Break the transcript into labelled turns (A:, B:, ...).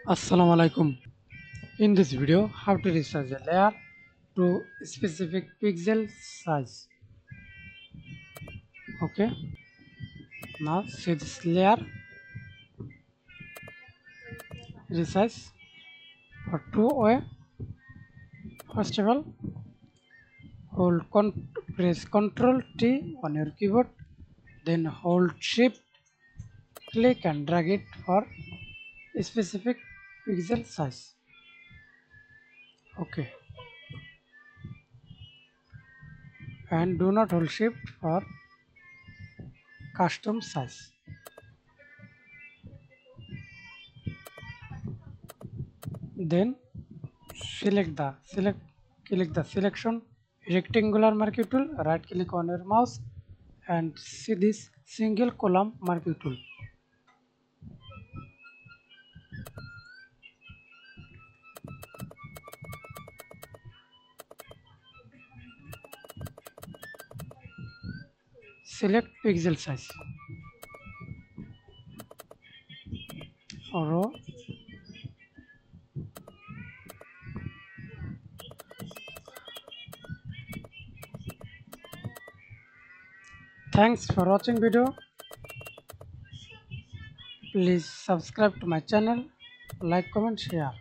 A: Assalamu alaikum. In this video, how to resize a layer to specific pixel size. Okay. Now see this layer resize for two way. First of all, press Ctrl T on your keyboard, then hold Shift, click and drag it for specific pixel size. Okay. And do not hold Shift for custom size. Then click the selection rectangular marquee tool, right click on your mouse and see this single column marquee tool. Select pixel size, row, thanks for watching video. Please subscribe to my channel, like, comment, share.